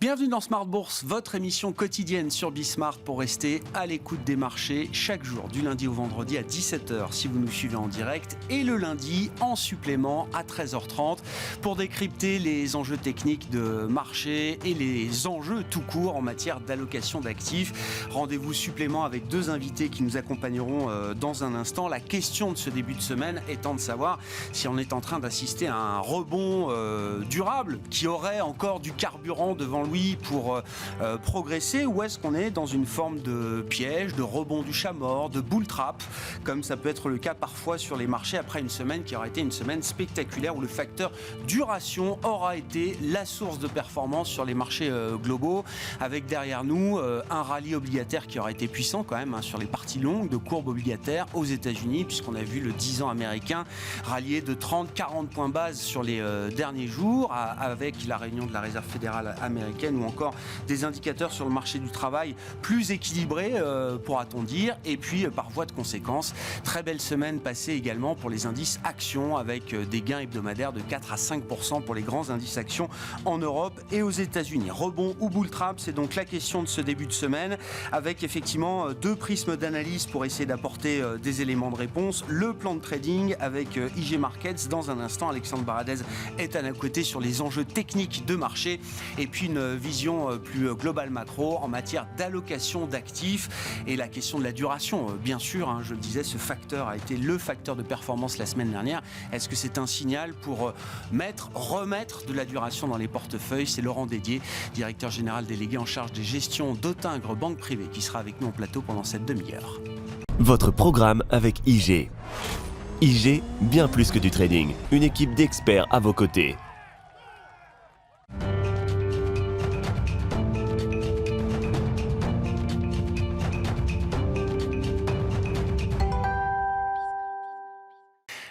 Bienvenue dans Smart Bourse, votre émission quotidienne sur Bismart pour rester à l'écoute des marchés chaque jour, du lundi au vendredi à 17h si vous nous suivez en direct et le lundi en supplément à 13h30 pour décrypter les enjeux techniques de marché et les enjeux tout court en matière d'allocation d'actifs. Rendez-vous supplément avec deux invités qui nous accompagneront dans un instant. La question de ce début de semaine étant de savoir si on est en train d'assister à un rebond durable qui aurait encore du carburant devant lui pour progresser, ou est-ce qu'on est dans une forme de piège, de rebond du chat mort, de bull trap, comme ça peut être le cas parfois sur les marchés après une semaine qui aura été une semaine spectaculaire où le facteur duration aura été la source de performance sur les marchés globaux, avec derrière nous un rallye obligataire qui aura été puissant quand même sur les parties longues de courbes obligataires aux États-Unis, puisqu'on a vu le 10 ans américain rallier de 30-40 points base sur les derniers jours, avec la réunion de la Réserve fédérale américaine, ou encore des indicateurs sur le marché du travail plus équilibrés, pourra-t-on dire. Et puis, par voie de conséquence, très belle semaine passée également pour les indices actions, avec des gains hebdomadaires de 4 à 5% pour les grands indices actions en Europe et aux États-Unis. Rebond ou bull trap, c'est donc la question de ce début de semaine, avec effectivement deux prismes d'analyse pour essayer d'apporter des éléments de réponse. Le plan de trading avec IG Markets. Dans un instant, Alexandre Baradez est à nos côtés sur les enjeux techniques de marché, et puis une vision plus globale macro en matière d'allocation d'actifs et la question de la duration. Bien sûr, je le disais, ce facteur a été le facteur de performance la semaine dernière. Est-ce que c'est un signal pour remettre de la duration dans les portefeuilles? C'est Laurent Dédier, directeur général délégué en charge des gestions d'Autingre Banque Privée, qui sera avec nous en plateau pendant cette demi-heure. Votre programme avec IG. IG, bien plus que du trading. Une équipe d'experts à vos côtés.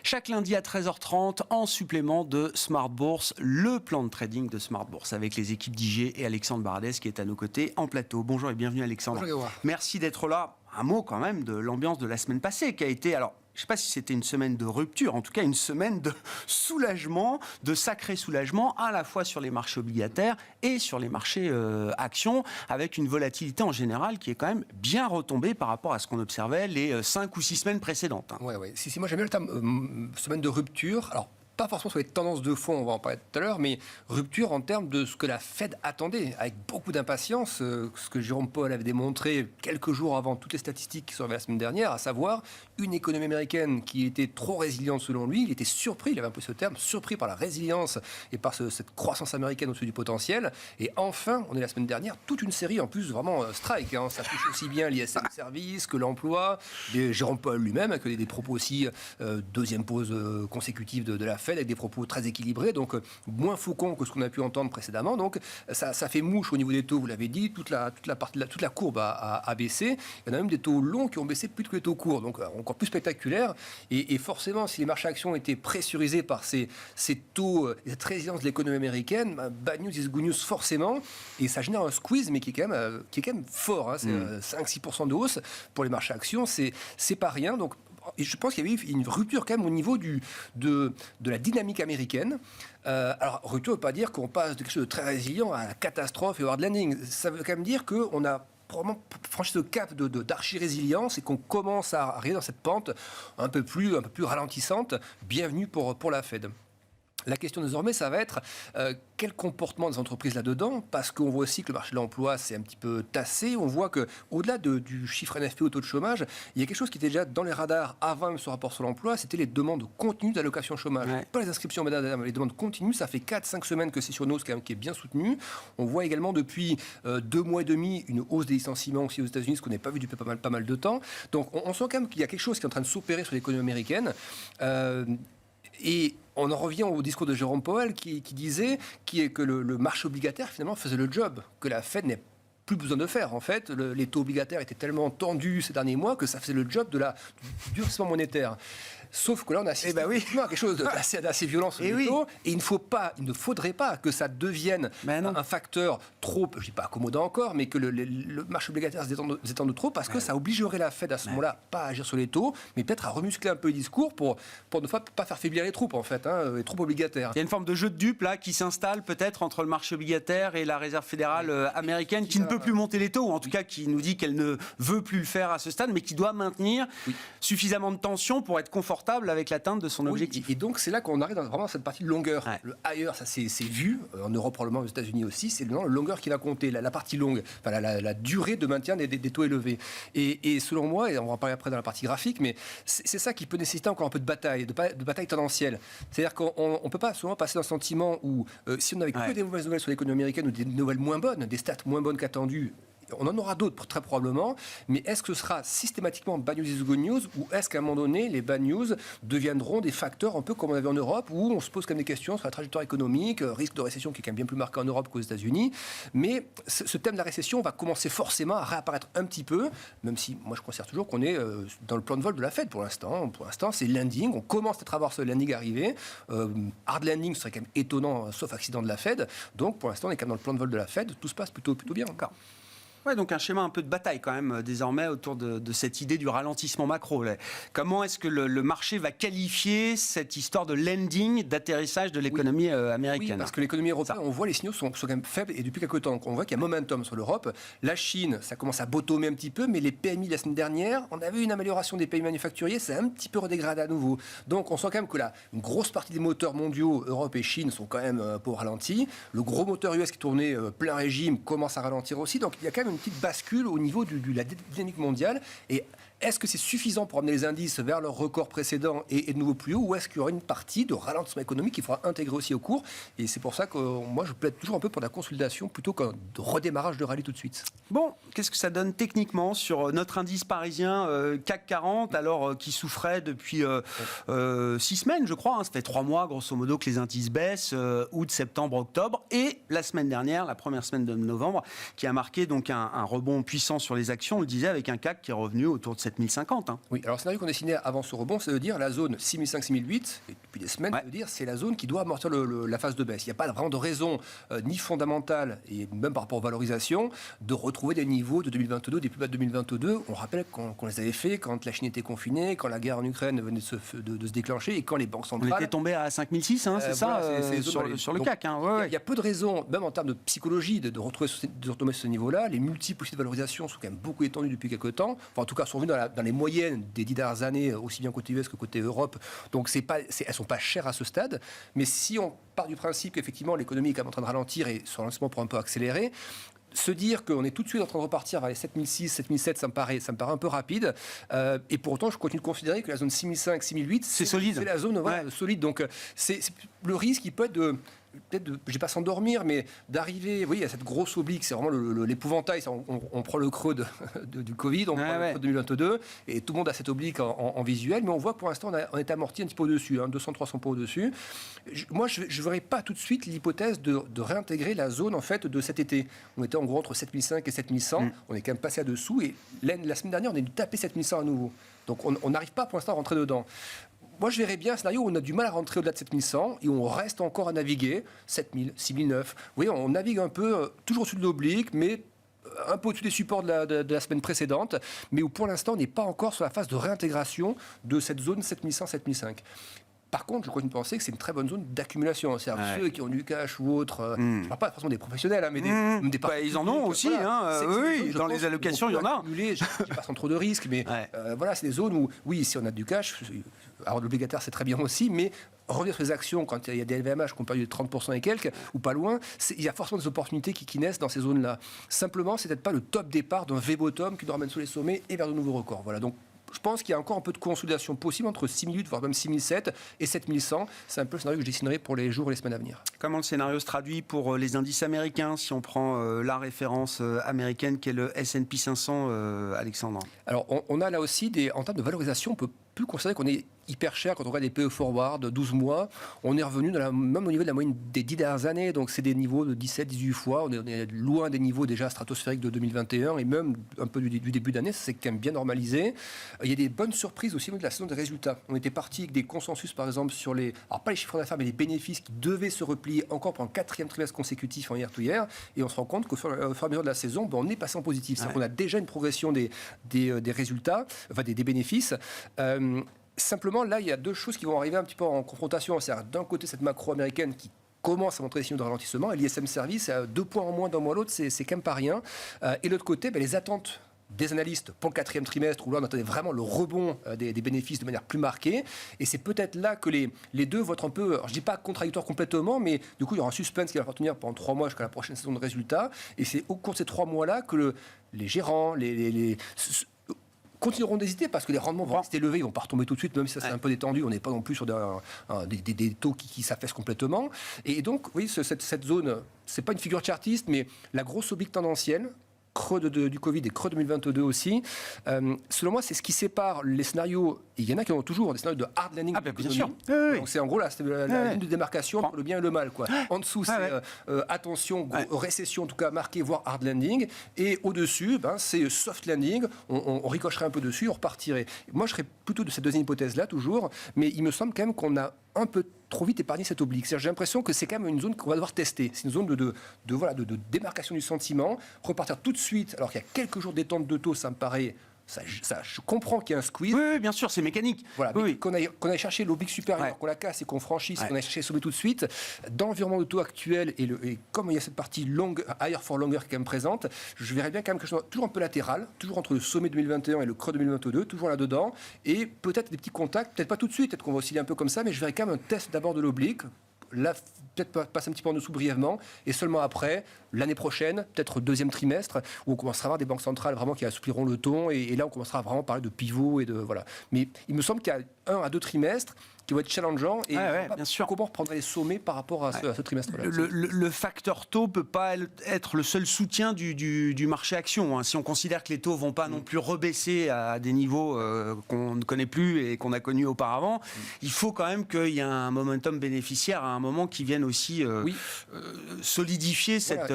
Chaque lundi à 13h30, en supplément de Smart Bourse, le plan de trading de Smart Bourse, avec les équipes d'IG et Alexandre Baradez qui est à nos côtés en plateau. Bonjour et bienvenue Alexandre. Bonjour. Merci d'être là. Un mot quand même de l'ambiance de la semaine passée qui a été... Alors, je ne sais pas si c'était une semaine de rupture, en tout cas une semaine de soulagement, de sacré soulagement, à la fois sur les marchés obligataires et sur les marchés actions, avec une volatilité en général qui est quand même bien retombée par rapport à ce qu'on observait les 5 ou 6 semaines précédentes. Oui. Si, moi j'aime bien le terme semaine de rupture. Alors, pas forcément sur les tendances de fond, on va en parler tout à l'heure, mais rupture en termes de ce que la Fed attendait, avec beaucoup d'impatience, ce que Jérôme Powell avait démontré quelques jours avant toutes les statistiques qui sont arrivées la semaine dernière, à savoir une économie américaine qui était trop résiliente selon lui. Il était surpris, il avait un peu ce terme, surpris par la résilience et par cette croissance américaine au-dessus du potentiel. Et enfin, on est la semaine dernière, toute une série en plus vraiment strike. Ça touche aussi bien l'ISM Service que l'emploi, Jérôme Powell lui-même, avec des propos aussi, deuxième pause consécutive de la Fed, avec des propos très équilibrés, donc moins faucons que ce qu'on a pu entendre précédemment. Donc ça fait mouche au niveau des taux, vous l'avez dit, toute la courbe a baissé. Il y en a même des taux longs qui ont baissé plus que les taux courts, donc encore plus spectaculaire. Et forcément, si les marchés actions étaient pressurisés par ces taux, cette résilience de l'économie américaine, bad news is good news forcément, et ça génère un squeeze, mais qui est quand même fort. C'est 5-6% de hausse pour les marchés actions, c'est pas rien. Donc et je pense qu'il y avait une rupture quand même au niveau de la dynamique américaine. Alors, rupture ne veut pas dire qu'on passe de quelque chose de très résilient à la catastrophe et au hard landing. Ça veut quand même dire qu'on a probablement franchi ce cap d'archi-résilience et qu'on commence à arriver dans cette pente un peu plus ralentissante. Bienvenue pour la Fed. La question désormais, ça va être quel comportement des entreprises là-dedans, parce qu'on voit aussi que le marché de l'emploi s'est un petit peu tassé. On voit qu'au-delà du chiffre NFP au taux de chômage, il y a quelque chose qui était déjà dans les radars avant même ce rapport sur l'emploi, c'était les demandes continues d'allocation chômage. Ouais. Pas les inscriptions, mais les demandes continues. Ça fait 4-5 semaines que c'est sur une hausse qui est bien soutenue. On voit également depuis 2 mois et demi une hausse des licenciements aussi aux États-Unis, ce qu'on n'a pas vu depuis pas mal de temps. Donc on sent quand même qu'il y a quelque chose qui est en train de s'opérer sur l'économie américaine. Et on en revient au discours de Jérôme Powell qui disait que le marché obligataire finalement faisait le job, que la Fed n'est plus besoin de faire. En fait, les taux obligataires étaient tellement tendus ces derniers mois que ça faisait le job du durcissement monétaire. Sauf que là, on a assisté effectivement à quelque chose d'assez violent sur les taux. Et il ne faudrait pas que ça devienne un facteur trop, je ne dis pas accommodant encore, mais que le marché obligataire se détende trop, parce que ça obligerait la Fed à ce moment-là pas à agir sur les taux, mais peut-être à remuscler un peu le discours pour ne pas faire faiblir les troupes, en fait, les troupes obligataires. Il y a une forme de jeu de dupes là qui s'installe peut-être entre le marché obligataire et la Réserve fédérale américaine qui ne peut plus monter les taux, ou en tout cas qui nous dit qu'elle ne veut plus le faire à ce stade, mais qui doit maintenir suffisamment de tension pour être confortable avec l'atteinte de son objectif. Et donc c'est là qu'on arrive vraiment dans cette partie de longueur. Le higher, ça c'est vu, en Europe probablement, aux États-Unis aussi, c'est le longueur qui va compter, la partie longue, enfin, la durée de maintien des taux élevés. Et selon moi, et on va en parler après dans la partie graphique, mais c'est ça qui peut nécessiter encore un peu de bataille tendancielle. C'est-à-dire qu'on ne peut pas souvent passer d'un sentiment où si on n'avait que des mauvaises nouvelles sur l'économie américaine ou des nouvelles moins bonnes, des stats moins bonnes qu'attendues, on en aura d'autres très probablement, mais est-ce que ce sera systématiquement bad news is good news, ou est-ce qu'à un moment donné les bad news deviendront des facteurs un peu comme on avait en Europe, où on se pose quand même des questions sur la trajectoire économique, risque de récession qui est quand même bien plus marqué en Europe qu'aux États-Unis, mais ce thème de la récession va commencer forcément à réapparaître un petit peu, même si moi je considère toujours qu'on est dans le plan de vol de la Fed pour l'instant. Pour l'instant c'est landing, on commence peut-être à voir ce landing arriver, hard landing ce serait quand même étonnant sauf accident de la Fed, donc pour l'instant on est quand même dans le plan de vol de la Fed, tout se passe plutôt bien encore. Ouais, donc un schéma un peu de bataille quand même désormais autour de cette idée du ralentissement macro. Là. Comment est-ce que le marché va qualifier cette histoire de landing, d'atterrissage de l'économie américaine? Oui, parce que l'économie européenne, on voit les signaux sont quand même faibles et depuis quelques temps, on voit qu'il y a momentum sur l'Europe. La Chine, ça commence à bottomer un petit peu, mais les PMI la semaine dernière, on a vu une amélioration des PMI manufacturiers, c'est un petit peu redégradé à nouveau. Donc on sent quand même que là, une grosse partie des moteurs mondiaux, Europe et Chine, sont quand même un peu ralentis. Le gros moteur US qui tournait plein régime commence à ralentir aussi. Donc il y a quand même une petite bascule au niveau de la dynamique mondiale. Et est-ce que c'est suffisant pour amener les indices vers leur record précédent et de nouveau plus haut, ou est-ce qu'il y aura une partie de ralentissement économique qu'il faudra intégrer aussi au cours? Et c'est pour ça que moi je plaide toujours un peu pour la consolidation plutôt qu'un redémarrage de rallye tout de suite. Bon, qu'est-ce que ça donne techniquement sur notre indice parisien CAC 40, alors qui souffrait depuis 6 semaines, je crois, hein, ça fait 3 mois grosso modo que les indices baissent, août, septembre, octobre, et la semaine dernière, la première semaine de novembre, qui a marqué donc un rebond puissant sur les actions, on le disait, avec un CAC qui est revenu autour de 7050. Hein. Oui, alors le scénario qu'on dessinait avant ce rebond, c'est de dire la zone 6500-6008, et depuis des semaines, de dire c'est la zone qui doit amortir la phase de baisse. Il n'y a pas vraiment de raison, ni fondamentale, et même par rapport aux valorisations, de retrouver des niveaux de 2022, des plus bas de 2022. On rappelle qu'on les avait fait quand la Chine était confinée, quand la guerre en Ukraine venait de se déclencher, et quand les banques centrales... On était tombé à 5006, hein, c'est ça, sur le CAC. Hein, il y a peu de raisons, même en termes de psychologie, de retomber sur ce niveau-là. Les multiples aussi de valorisation sont quand même beaucoup étendus depuis quelques temps. Enfin, en tout cas, sont venus dans les moyennes des 10 dernières années, aussi bien côté US que côté Europe. Donc, elles ne sont pas chères à ce stade. Mais si on part du principe qu'effectivement, l'économie est quand même en train de ralentir et son lancement pour un peu accélérer, se dire qu'on est tout de suite en train de repartir vers les 7006, 7007, ça me paraît un peu rapide. Et pour autant, je continue de considérer que la zone 6005, 6008, c'est solide. C'est la zone solide. Donc, le risque, il peut être de... Peut-être, je vais pas s'endormir, mais d'arriver, à cette grosse oblique, c'est vraiment l'épouvantail. On prend le creux du Covid, on prend le creux de 2022, et tout le monde a cette oblique en visuel, mais on voit que pour l'instant, on est amorti un petit peu au-dessus, 200-300 points au-dessus. Moi, je ne verrais pas tout de suite l'hypothèse de réintégrer la zone en fait, de cet été. On était en gros entre 7005 et 7100, on est quand même passé à dessous, et la semaine dernière, on est dû taper 7100 à nouveau. Donc on n'arrive pas pour l'instant à rentrer dedans. Moi, je verrais bien un scénario où on a du mal à rentrer au-delà de 7100 et on reste encore à naviguer 7000, 6009. Vous voyez, on navigue un peu, toujours au-dessus de l'oblique, mais un peu au-dessus des supports de la semaine précédente, mais où pour l'instant, on n'est pas encore sur la phase de réintégration de cette zone 7100-7005. Par contre, je continue de penser que c'est une très bonne zone d'accumulation. C'est-à-dire ceux qui ont du cash ou autres, je ne parle pas forcément des professionnels, hein, mais des ils en ont aussi. Oui, dans les allocations, il y en a. Je pas sans trop de risques, mais c'est des zones où, oui, si on a du cash, avoir de l'obligataire, c'est très bien aussi, mais revenir sur les actions quand il y a des LVMH qui ont perdu de 30% et quelques, ou pas loin, il y a forcément des opportunités qui naissent dans ces zones-là. Simplement, c'est peut-être pas le top départ d'un V-bottom qui nous ramène sous les sommets et vers de nouveaux records. Voilà, donc je pense qu'il y a encore un peu de consolidation possible entre 6008, voire même 6007 et 7100. C'est un peu le scénario que je dessinerai pour les jours et les semaines à venir. Comment le scénario se traduit pour les indices américains, si on prend la référence américaine qui est le S&P 500, Alexandre? Alors, on a là aussi, en termes de valorisation, on peut plus considérer qu'on est hyper cher quand on regarde les PE forward, 12 mois. On est revenu même au niveau de la moyenne des 10 dernières années. Donc, c'est des niveaux de 17, 18 fois. On est loin des niveaux déjà stratosphériques de 2021 et même un peu du début d'année. Ça s'est quand même bien normalisé. Il y a des bonnes surprises aussi au niveau de la saison des résultats. On était parti avec des consensus, par exemple, sur alors pas les chiffres d'affaires, mais les bénéfices qui devaient se replier encore pour un 4e trimestre consécutif en year-to-year. Et on se rend compte qu'au fur et à mesure de la saison, on est passé en positif. C'est-à-dire qu'on a déjà une progression des résultats, enfin des bénéfices. Simplement, là, il y a deux choses qui vont arriver un petit peu en confrontation. C'est-à-dire, d'un côté, cette macro américaine qui commence à montrer des signaux de ralentissement, et l'ISM Service, 2 points en moins d'un mois à l'autre, c'est quand même pas rien. Et de l'autre côté, les attentes des analystes pour le 4e trimestre, où là on attendait vraiment le rebond des bénéfices de manière plus marquée. Et c'est peut-être là que les deux vont être un peu, alors je ne dis pas contradictoires complètement, mais du coup il y aura un suspense qui va tenir pendant 3 mois jusqu'à la prochaine saison de résultats. Et c'est au cours de ces 3 mois-là que les gérants, continueront d'hésiter parce que les rendements vont rester élevés, ils ne vont pas retomber tout de suite, même si ça c'est un peu détendu, on n'est pas non plus sur des taux qui s'affaissent complètement. Et donc, oui, cette zone, ce n'est pas une figure chartiste, mais la grosse oblique tendancielle, creux du Covid et creux 2022 aussi. Selon moi, c'est ce qui sépare les scénarios. Il y en a qui ont toujours des scénarios de hard landing. Bien sûr. Donc c'est en gros c'est la ligne de démarcation entre le bien et le mal. En dessous, c'est attention, récession en tout cas marquée, voire hard landing. Et au-dessus, c'est soft landing. On ricocherait un peu dessus, on repartirait. Moi, je serais plutôt de cette deuxième hypothèse-là, toujours. Mais il me semble quand même qu'on a un peu trop vite épargné cette oblique. J'ai l'impression que c'est quand même une zone qu'on va devoir tester. C'est une zone de démarcation du sentiment. Repartir tout de suite, alors qu'il y a quelques jours d'étente de taux, ça me paraît... je comprends qu'il y a un squeeze. Oui, bien sûr, c'est mécanique. Voilà, qu'on aille chercher l'oblique supérieure, qu'on la casse et qu'on franchisse, qu'on aille chercher sommet tout de suite. Dans l'environnement de taux actuel, et comme il y a cette partie higher for longer qui est quand même présente, je verrais bien quand même quelque chose toujours un peu latéral, toujours entre le sommet 2021 et le creux 2022, toujours là-dedans, et peut-être des petits contacts, peut-être pas tout de suite, peut-être qu'on va osciller un peu comme ça, mais je verrais quand même un test d'abord de l'oblique. Là, peut-être passer un petit peu en dessous brièvement, et seulement après, l'année prochaine, peut-être 2e trimestre, où on commencera à avoir des banques centrales vraiment qui assoupliront le ton, et là, on commencera à vraiment parler de pivot et de voilà. Mais il me semble qu'il y a 1 à 2 trimestres qui vont être challengeants, et bien sûr. comment reprendre les sommets par rapport à ce trimestre-là. Le facteur taux peut pas être le seul soutien du marché action. Si on considère que les taux vont pas non plus rebaisser à des niveaux qu'on ne connaît plus et qu'on a connus auparavant, il faut quand même qu'il y ait un momentum bénéficiaire à un moment qui vienne aussi solidifier cet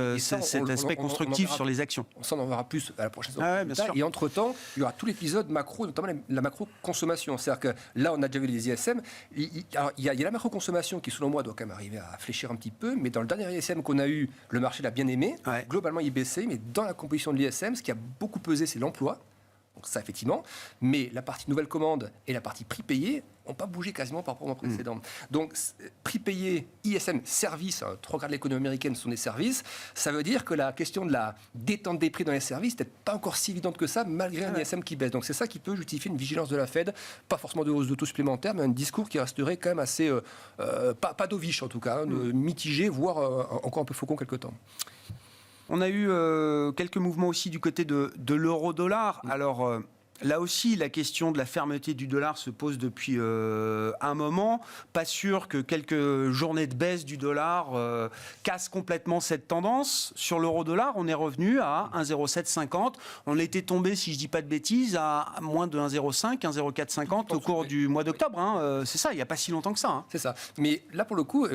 aspect constructif sur les actions. On s'en en verra plus à la prochaine séance. Et entre-temps, il y aura tout l'épisode macro, notamment la macro-consommation. C'est-à-dire que là, on a déjà vu les ISM. Il y a la macro-consommation qui, selon moi, doit quand même arriver à fléchir un petit peu. Mais dans le dernier ISM qu'on a eu, le marché l'a bien aimé. Globalement, il baissait. Mais dans la composition de l'ISM, ce qui a beaucoup pesé, c'est l'emploi. Donc ça, effectivement. Mais la partie nouvelle commande et la partie prix payé n'ont pas bougé quasiment par rapport au mois précédent. Donc, prix payé, ISM, services, 3 quarts de l'économie américaine sont des services. Ça veut dire que la question de la détente des prix dans les services n'est pas encore si évidente que ça, malgré un ISM qui baisse. Donc, c'est ça qui peut justifier une vigilance de la Fed, pas forcément de hausse de taux supplémentaire, mais un discours qui resterait quand même assez, pas dovish en tout cas, mitigé, voire encore un peu faucon quelque temps. On a eu quelques mouvements aussi du côté de l'euro-dollar. Alors, là aussi, la question de la fermeté du dollar se pose depuis un moment. Pas sûr que quelques journées de baisse du dollar cassent complètement cette tendance. Sur l'euro-dollar, on est revenu à 1,0750. On était tombé, si je ne dis pas de bêtises, à moins de 1,05, 1,0450 au cours du mois d'octobre. C'est ça, il n'y a pas si longtemps que ça. C'est ça. Mais là, pour le coup...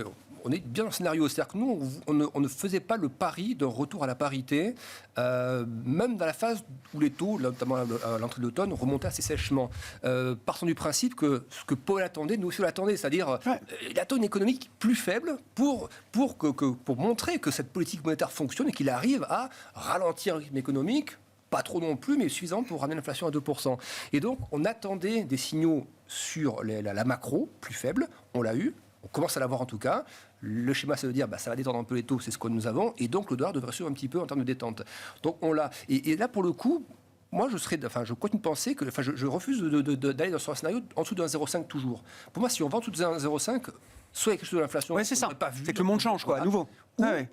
on est bien dans le scénario. C'est-à-dire que nous, on ne faisait pas le pari d'un retour à la parité, même dans la phase où les taux, notamment à l'entrée de l'automne, remontaient assez sèchement. Partant du principe que ce que Powell attendait, nous aussi on l'attendait. C'est-à-dire, il attend une économie plus faible pour montrer que cette politique monétaire fonctionne et qu'il arrive à ralentir le rythme économique, pas trop non plus, mais suffisant pour ramener l'inflation à 2%. Et donc, on attendait des signaux sur la macro, plus faible. On l'a eu. On commence à l'avoir en tout cas. Le schéma, ça veut dire ça va détendre un peu les taux, c'est ce que nous avons. Et donc, le dollar devrait suivre un petit peu en termes de détente. Donc, on l'a. Et là, pour le coup, moi, je continue de penser que... je refuse d'aller dans un scénario en dessous de 1,05 toujours. Pour moi, si on va en dessous de 1,05, soit il y a quelque chose de l'inflation... Oui, c'est ça. C'est que le monde change, à nouveau.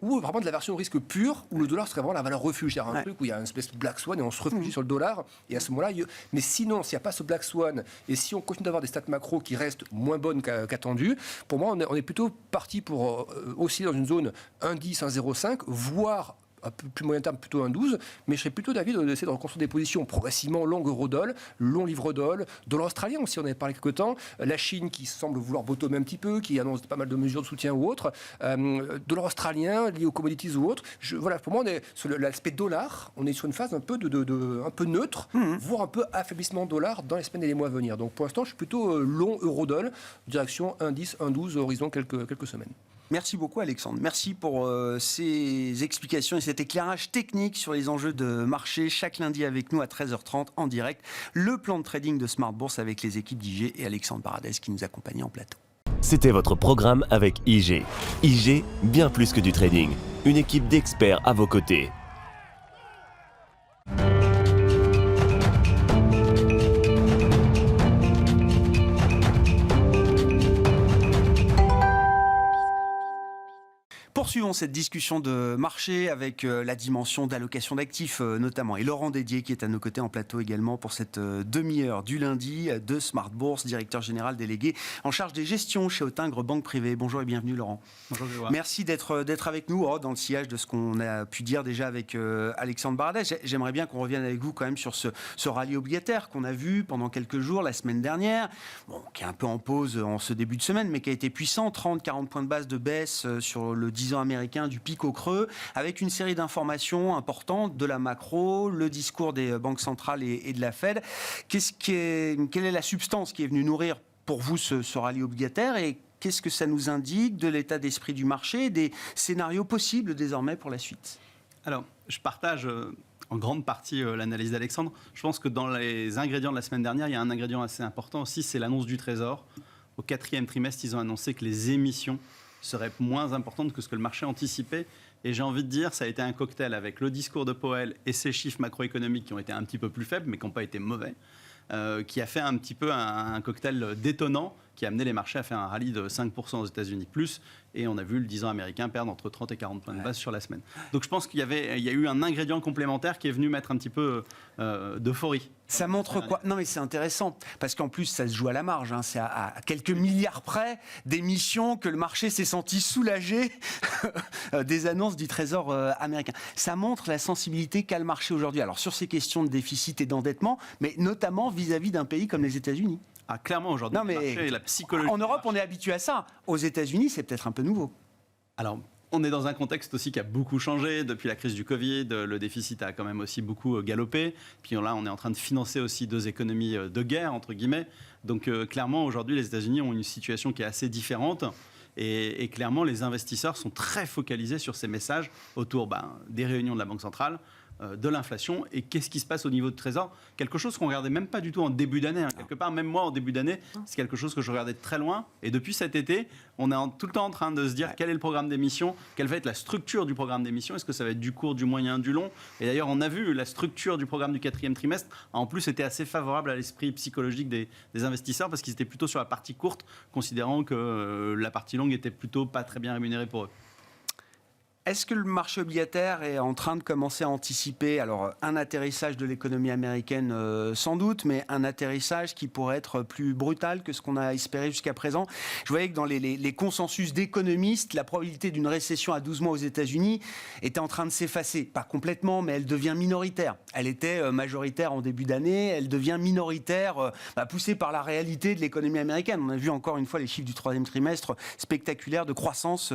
Ou vraiment de la version risque pure, où le dollar serait vraiment la valeur refuge. C'est-à-dire un truc où il y a une espèce de black swan et on se réfugie sur le dollar. Et à ce moment-là, mais sinon, s'il n'y a pas ce black swan, et si on continue d'avoir des stats macro qui restent moins bonnes qu'attendues, pour moi, on est plutôt parti pour osciller dans une zone 1,10, 1,05, voire un peu plus moyen terme, plutôt 1,12, mais je serais plutôt d'avis d'essayer de reconstruire des positions progressivement long euro-dollar, long livre-dollar, dollar australien aussi, on avait parlé quelque temps, la Chine qui semble vouloir bottomer un petit peu, qui annonce pas mal de mesures de soutien ou autres, dollar australien lié aux commodities ou autres. Voilà, pour moi, on est sur l'aspect dollar, on est sur une phase un peu, un peu neutre, voire un peu affaiblissement dollar dans les semaines et les mois à venir. Donc pour l'instant, je suis plutôt long euro-dollar, direction 1,10, 1,12, horizon quelques semaines. Merci beaucoup Alexandre. Merci pour ces explications et cet éclairage technique sur les enjeux de marché. Chaque lundi avec nous à 13h30 en direct, le plan de trading de Smart Bourse avec les équipes d'IG et Alexandre Baradez qui nous accompagnent en plateau. C'était votre programme avec IG. IG, bien plus que du trading. Une équipe d'experts à vos côtés. Poursuivons cette discussion de marché avec la dimension d'allocation d'actifs notamment. Et Laurent Dédier qui est à nos côtés en plateau également pour cette demi-heure du lundi de Smart Bourse, directeur général délégué en charge des gestions chez Autingre Banque Privée. Bonjour et bienvenue Laurent. Bonjour Grégoire. Merci d'être avec nous dans le sillage de ce qu'on a pu dire déjà avec Alexandre Baradez. J'aimerais bien qu'on revienne avec vous quand même sur ce rallye obligataire qu'on a vu pendant quelques jours la semaine dernière, qui est un peu en pause en ce début de semaine, mais qui a été puissant, 30-40 points de base de baisse sur le 10 ans américain du pic au creux, avec une série d'informations importantes de la macro, le discours des banques centrales et de la Fed. Quelle est la substance qui est venue nourrir pour vous ce rallye obligataire et qu'est-ce que ça nous indique de l'état d'esprit du marché et des scénarios possibles désormais pour la suite? Alors, je partage en grande partie l'analyse d'Alexandre. Je pense que dans les ingrédients de la semaine dernière, il y a un ingrédient assez important aussi, c'est l'annonce du Trésor. Au 4e trimestre, ils ont annoncé que les émissions seraient moins importantes que ce que le marché anticipait. Et j'ai envie de dire, ça a été un cocktail avec le discours de Powell et ses chiffres macroéconomiques qui ont été un petit peu plus faibles, mais qui n'ont pas été mauvais, qui a fait un petit peu un cocktail détonnant qui a amené les marchés à faire un rallye de 5% aux États-Unis plus. Et on a vu le 10 ans américain perdre entre 30 et 40 points de base sur la semaine. Donc je pense qu'il y a eu un ingrédient complémentaire qui est venu mettre un petit peu d'euphorie. Ça montre quoi? Non mais c'est intéressant, parce qu'en plus ça se joue à la marge, hein. C'est à quelques milliards près d'émissions que le marché s'est senti soulagé des annonces du Trésor américain. Ça montre la sensibilité qu'a le marché aujourd'hui. Alors sur ces questions de déficit et d'endettement, mais notamment vis-à-vis d'un pays comme les États-unis. Ah, clairement aujourd'hui, le marché et la psychologie. En Europe, on est habitué à ça. Aux États-Unis, c'est peut-être un peu nouveau. Alors, on est dans un contexte aussi qui a beaucoup changé depuis la crise du Covid. Le déficit a quand même aussi beaucoup galopé. Puis là, on est en train de financer aussi 2 économies de guerre, entre guillemets. Donc, clairement, aujourd'hui, les États-Unis ont une situation qui est assez différente. Et clairement, les investisseurs sont très focalisés sur ces messages autour des réunions de la Banque centrale, de l'inflation et qu'est-ce qui se passe au niveau de Trésor. Quelque chose qu'on ne regardait même pas du tout en début d'année. Hein. Quelque part, même moi, en début d'année, c'est quelque chose que je regardais de très loin. Et depuis cet été, on est tout le temps en train de se dire quel est le programme d'émission, quelle va être la structure du programme d'émission, est-ce que ça va être du court, du moyen, du long. Et d'ailleurs, on a vu la structure du programme du 4e trimestre a en plus été assez favorable à l'esprit psychologique des investisseurs parce qu'ils étaient plutôt sur la partie courte, considérant que la partie longue était plutôt pas très bien rémunérée pour eux. Est-ce que le marché obligataire est en train de commencer à anticiper un atterrissage de l'économie américaine sans doute, mais un atterrissage qui pourrait être plus brutal que ce qu'on a espéré jusqu'à présent? Je voyais que dans les consensus d'économistes, la probabilité d'une récession à 12 mois aux États-Unis était en train de s'effacer. Pas complètement, mais elle devient minoritaire. Elle était majoritaire en début d'année, elle devient minoritaire, poussée par la réalité de l'économie américaine. On a vu encore une fois les chiffres du 3e trimestre spectaculaires de croissance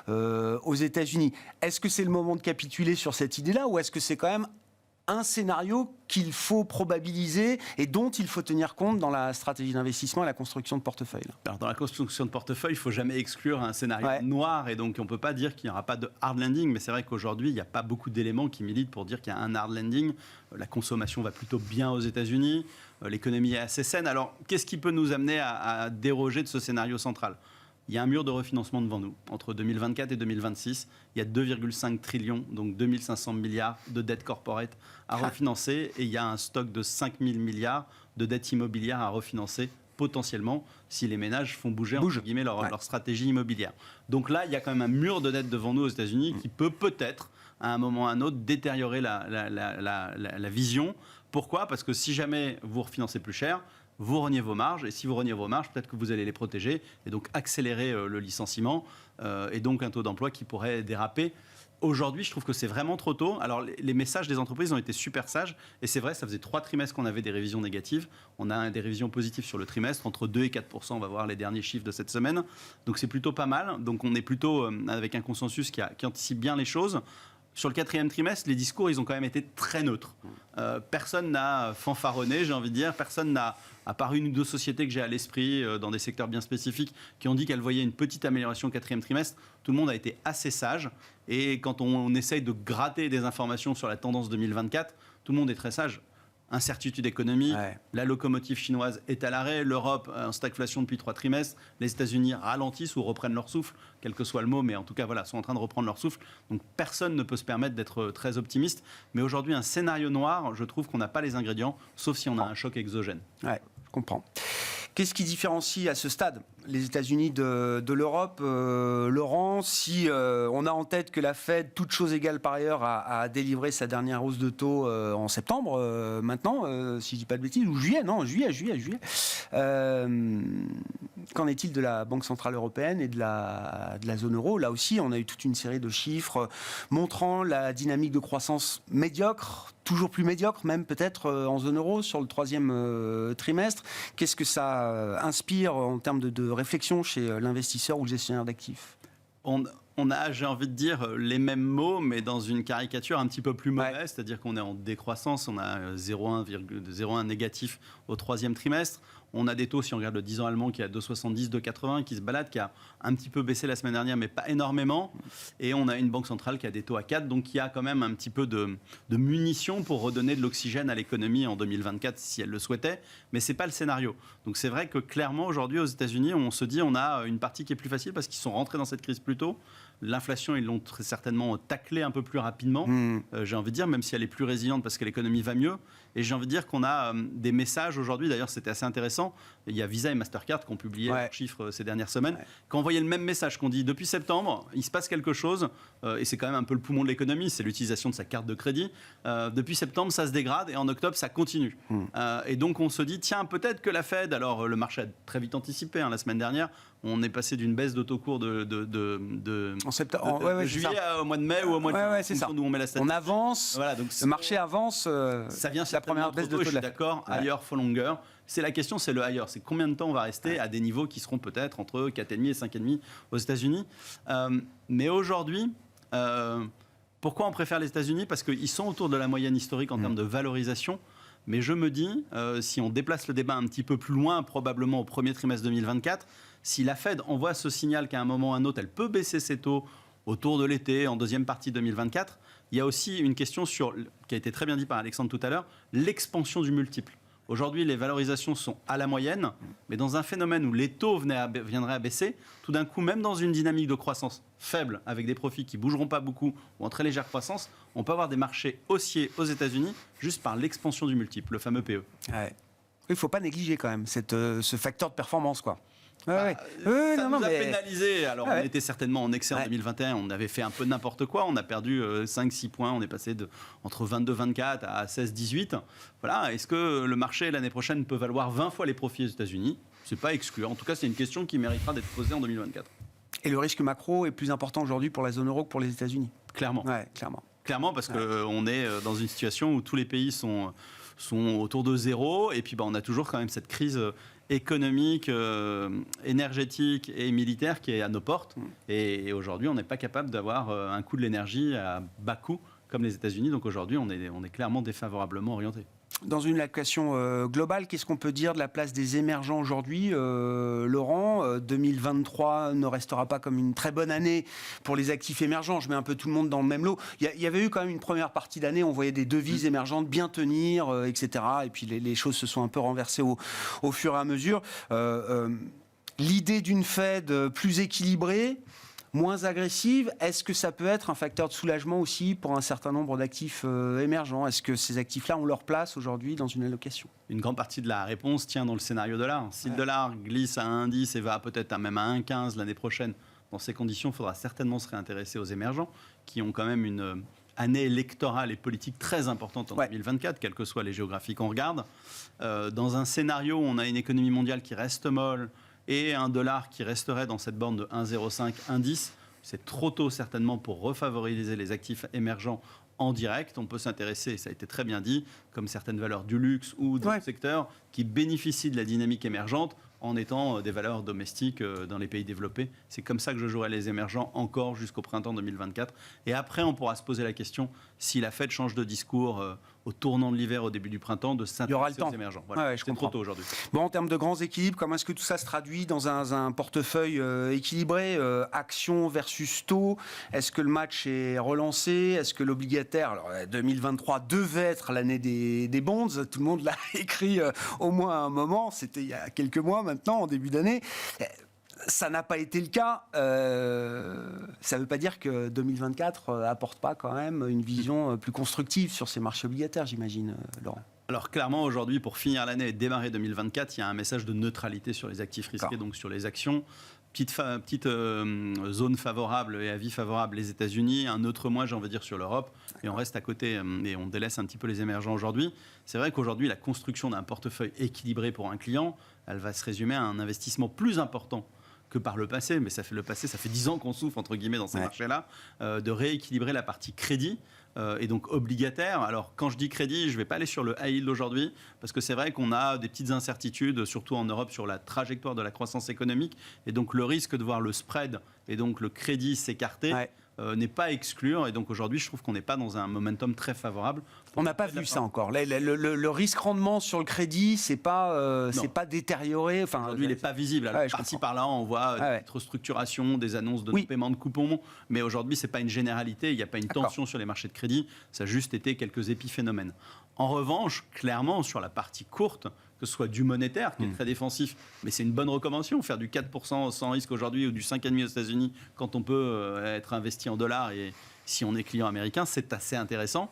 aux États-Unis. Est-ce que c'est le moment de capituler sur cette idée-là ou est-ce que c'est quand même un scénario qu'il faut probabiliser et dont il faut tenir compte dans la stratégie d'investissement et la construction de portefeuille? Alors, dans la construction de portefeuille, il ne faut jamais exclure un scénario noir et donc on ne peut pas dire qu'il n'y aura pas de hard landing, mais c'est vrai qu'aujourd'hui, il n'y a pas beaucoup d'éléments qui militent pour dire qu'il y a un hard landing. La consommation va plutôt bien aux États-Unis, l'économie est assez saine. Alors, qu'est-ce qui peut nous amener à déroger de ce scénario central ? Il y a un mur de refinancement devant nous. Entre 2024 et 2026, il y a 2,5 trillions, donc 2500 milliards de dettes corporate à refinancer. Et il y a un stock de 5000 milliards de dettes immobilières à refinancer potentiellement si les ménages font bouger entre guillemets, leur stratégie immobilière. Donc là, il y a quand même un mur de dettes devant nous aux États-Unis qui peut peut-être, à un moment ou à un autre, détériorer la vision. Pourquoi ? Parce que si jamais vous refinancez plus cher, vous reniez vos marges, et si vous reniez vos marges, peut-être que vous allez les protéger, et donc accélérer le licenciement, et donc un taux d'emploi qui pourrait déraper. Aujourd'hui, je trouve que c'est vraiment trop tôt. Alors, les messages des entreprises ont été super sages. Et c'est vrai, ça faisait 3 trimestres qu'on avait des révisions négatives. On a des révisions positives sur le trimestre, entre 2 et 4%. On va voir les derniers chiffres de cette semaine. Donc, c'est plutôt pas mal. Donc, on est plutôt avec un consensus qui anticipe bien les choses. Sur le 4e trimestre, les discours, ils ont quand même été très neutres. Personne n'a fanfaronné, j'ai envie de dire. Personne n'a, à part une ou deux sociétés que j'ai à l'esprit, dans des secteurs bien spécifiques, qui ont dit qu'elles voyaient une petite amélioration au 4e trimestre. Tout le monde a été assez sage. Et quand on essaye de gratter des informations sur la tendance 2024, tout le monde est très sage. Incertitude économique, la locomotive chinoise est à l'arrêt, l'Europe en stagflation depuis 3 trimestres, les États-Unis ralentissent ou reprennent leur souffle, quel que soit le mot, mais en tout cas voilà, sont en train de reprendre leur souffle. Donc personne ne peut se permettre d'être très optimiste. Mais aujourd'hui, un scénario noir, je trouve qu'on n'a pas les ingrédients, sauf si on a un choc exogène. Ouais, je comprends. Qu'est-ce qui différencie à ce stade les États-Unis de l'Europe, Laurent, si on a en tête que la Fed, toute chose égale par ailleurs, a délivré sa dernière hausse de taux en septembre, maintenant, si je ne dis pas de bêtises, ou juillet. Qu'en est-il de la Banque Centrale Européenne et de la zone euro? Là aussi, on a eu toute une série de chiffres montrant la dynamique de croissance médiocre, toujours plus médiocre, même peut-être en zone euro sur le 3e trimestre. Qu'est-ce que ça inspire en termes de réflexion chez l'investisseur ou le gestionnaire d'actifs? On a, j'ai envie de dire, les mêmes mots, mais dans une caricature un petit peu plus mauvaise, c'est-à-dire qu'on est en décroissance, on a 0,1 négatif au 3e trimestre. On a des taux, si on regarde le 10 ans allemand, qui est à 2,70, 2,80, qui se balade, qui a un petit peu baissé la semaine dernière, mais pas énormément. Et on a une banque centrale qui a des taux à 4, donc qui a quand même un petit peu de munitions pour redonner de l'oxygène à l'économie en 2024, si elle le souhaitait. Mais ce n'est pas le scénario. Donc c'est vrai que clairement, aujourd'hui, aux États-Unis, on se dit on a une partie qui est plus facile parce qu'ils sont rentrés dans cette crise plus tôt. L'inflation, ils l'ont très certainement taclé un peu plus rapidement, j'ai envie de dire, même si elle est plus résiliente parce que l'économie va mieux. Et j'ai envie de dire qu'on a des messages aujourd'hui, d'ailleurs c'était assez intéressant, il y a Visa et Mastercard qui ont publié leurs chiffres ces dernières semaines, qui ont envoyé le même message, qu'on dit depuis septembre, il se passe quelque chose, et c'est quand même un peu le poumon de l'économie, c'est l'utilisation de sa carte de crédit. Depuis septembre, ça se dégrade, et en octobre, ça continue. Et donc on se dit, tiens, peut-être que la Fed, alors le marché a très vite anticipé, la semaine dernière, on est passé d'une baisse de taux court de juillet au mois de mai ou au mois de juin. C'est ça. Où on met la statistique. On avance, voilà, donc le marché avance. Ça vient la première baisse de taux. Je suis d'accord, higher for longer. C'est la question, c'est le higher. C'est combien de temps on va rester à des niveaux qui seront peut-être entre 4,5 et 5,5 aux États-Unis. Mais aujourd'hui, pourquoi on préfère les États-Unis? Parce qu'ils sont autour de la moyenne historique en termes de valorisation. Mais je me dis, si on déplace le débat un petit peu plus loin, probablement au premier trimestre 2024, si la Fed envoie ce signal qu'à un moment ou à un autre, elle peut baisser ses taux autour de l'été, en deuxième partie 2024, il y a aussi une question sur, qui a été très bien dit par Alexandre tout à l'heure, l'expansion du multiple. Aujourd'hui, les valorisations sont à la moyenne, mais dans un phénomène où les taux viendraient à baisser, tout d'un coup, même dans une dynamique de croissance faible, avec des profits qui ne bougeront pas beaucoup ou en très légère croissance, on peut avoir des marchés haussiers aux États-Unis juste par l'expansion du multiple, le fameux PE. Ouais. Il ne faut pas négliger quand même ce facteur de performance, quoi. Ça nous a pénalisé. Alors, on était certainement en excès en 2021. On avait fait un peu n'importe quoi. On a perdu 5-6 points. On est passé entre 22-24 à 16-18. Voilà. Est-ce que le marché, l'année prochaine, peut valoir 20 fois les profits aux États-Unis? Ce n'est pas exclu. En tout cas, c'est une question qui méritera d'être posée en 2024. Et le risque macro est plus important aujourd'hui pour la zone euro que pour les États-Unis? Clairement. Clairement, parce qu'on est dans une situation où tous les pays sont autour de zéro. Et puis, on a toujours quand même cette crise économique, énergétique et militaire qui est à nos portes. Et aujourd'hui, on n'est pas capable d'avoir un coût de l'énergie à bas coût comme les États-Unis. Donc aujourd'hui, on est clairement défavorablement orienté. Dans une allocation globale, qu'est-ce qu'on peut dire de la place des émergents aujourd'hui, Laurent? 2023 ne restera pas comme une très bonne année pour les actifs émergents. Je mets un peu tout le monde dans le même lot. Il y avait eu quand même une première partie d'année, on voyait des devises émergentes bien tenir, etc. Et puis les choses se sont un peu renversées au fur et à mesure. L'idée d'une Fed plus équilibrée, moins agressive, est-ce que ça peut être un facteur de soulagement aussi pour un certain nombre d'actifs émergents? Est-ce que ces actifs-là ont leur place aujourd'hui dans une allocation? Une grande partie de la réponse tient dans le scénario dollar. Si le dollar glisse à 1,10 et va peut-être même à 1,15 l'année prochaine, dans ces conditions, il faudra certainement se réintéresser aux émergents, qui ont quand même une année électorale et politique très importante en 2024, quelles que soient les géographies qu'on regarde. Dans un scénario où on a une économie mondiale qui reste molle, et un dollar qui resterait dans cette borne de 1,05, 1,10, C'est trop tôt certainement pour refavoriser les actifs émergents en direct. On peut s'intéresser, ça a été très bien dit, comme certaines valeurs du luxe ou d'autres secteurs qui bénéficient de la dynamique émergente en étant des valeurs domestiques dans les pays développés. C'est comme ça que je jouerai les émergents encore jusqu'au printemps 2024. Et après, on pourra se poser la question, si la Fed change de discours au tournant de l'hiver, au début du printemps, de s'intéresser aux émergents. Voilà. C'est trop tôt aujourd'hui. Bon, en termes de grands équilibres, comment est-ce que tout ça se traduit dans un portefeuille équilibré, actions versus taux? Est-ce que le match est relancé? Est-ce que l'obligataire, alors 2023 devait être l'année des bonds, tout le monde l'a écrit au moins à un moment, c'était il y a quelques mois maintenant, en début d'année. Ça n'a pas été le cas. Ça ne veut pas dire que 2024 apporte pas quand même une vision plus constructive sur ces marchés obligataires, j'imagine, Laurent. Alors clairement, aujourd'hui, pour finir l'année et démarrer 2024, il y a un message de neutralité sur les actifs risqués, donc sur les actions. Petite zone favorable et avis favorable les États-Unis, un autre mois, j'ai envie de dire, sur l'Europe, et on reste à côté et on délaisse un petit peu les émergents aujourd'hui. C'est vrai qu'aujourd'hui, la construction d'un portefeuille équilibré pour un client, elle va se résumer à un investissement plus important que par le passé, mais ça fait 10 ans qu'on souffre, entre guillemets, dans ces marchés-là, de rééquilibrer la partie crédit et donc obligataire. Alors, quand je dis crédit, je ne vais pas aller sur le high yield aujourd'hui, parce que c'est vrai qu'on a des petites incertitudes, surtout en Europe, sur la trajectoire de la croissance économique, et donc le risque de voir le spread et donc le crédit s'écarter n'est pas à exclure, et donc aujourd'hui, je trouve qu'on n'est pas dans un momentum très favorable. On n'a pas vu ça encore. Le risque rendement sur le crédit, c'est pas détérioré. Enfin, aujourd'hui, il n'est pas visible. Alors, par-ci par-là, on voit des restructurations, des annonces de paiement de coupons, mais aujourd'hui, c'est pas une généralité. Il n'y a pas une tension sur les marchés de crédit. Ça a juste été quelques épiphénomènes. En revanche, clairement, sur la partie courte, que ce soit du monétaire, qui est très défensif, mais c'est une bonne recommandation. Faire du 4% sans risque aujourd'hui ou du 5,5% aux États-Unis quand on peut être investi en dollars et si on est client américain, c'est assez intéressant.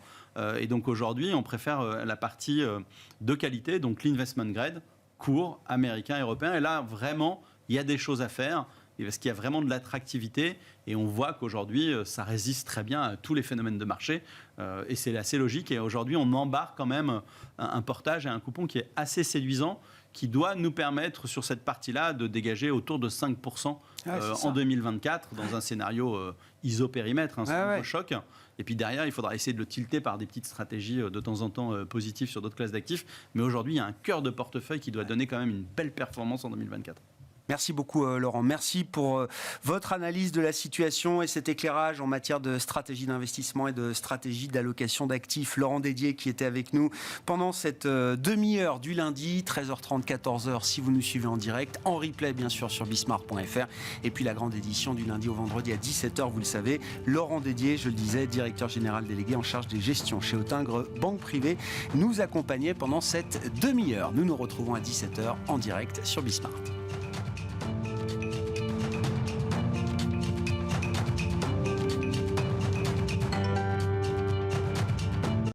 Et donc aujourd'hui, on préfère la partie de qualité, donc l'investment grade, court, américain, européen. Et là, vraiment, il y a des choses à faire. Parce qu'il y a vraiment de l'attractivité et on voit qu'aujourd'hui, ça résiste très bien à tous les phénomènes de marché et c'est assez logique. Et aujourd'hui, on embarque quand même un portage et un coupon qui est assez séduisant, qui doit nous permettre sur cette partie-là de dégager autour de 5% en 2024 dans un scénario isopérimètre, un scénario choc. Et puis derrière, il faudra essayer de le tilter par des petites stratégies de temps en temps positives sur d'autres classes d'actifs. Mais aujourd'hui, il y a un cœur de portefeuille qui doit donner quand même une belle performance en 2024. Merci beaucoup Laurent. Merci pour votre analyse de la situation et cet éclairage en matière de stratégie d'investissement et de stratégie d'allocation d'actifs. Laurent Dédier qui était avec nous pendant cette demi-heure du lundi, 13h30, 14h si vous nous suivez en direct, en replay bien sûr sur bismart.fr et puis la grande édition du lundi au vendredi à 17h, vous le savez. Laurent Dédier, je le disais, directeur général délégué en charge des gestions chez Autingre Banque Privée, nous accompagnait pendant cette demi-heure. Nous nous retrouvons à 17h en direct sur Bismart.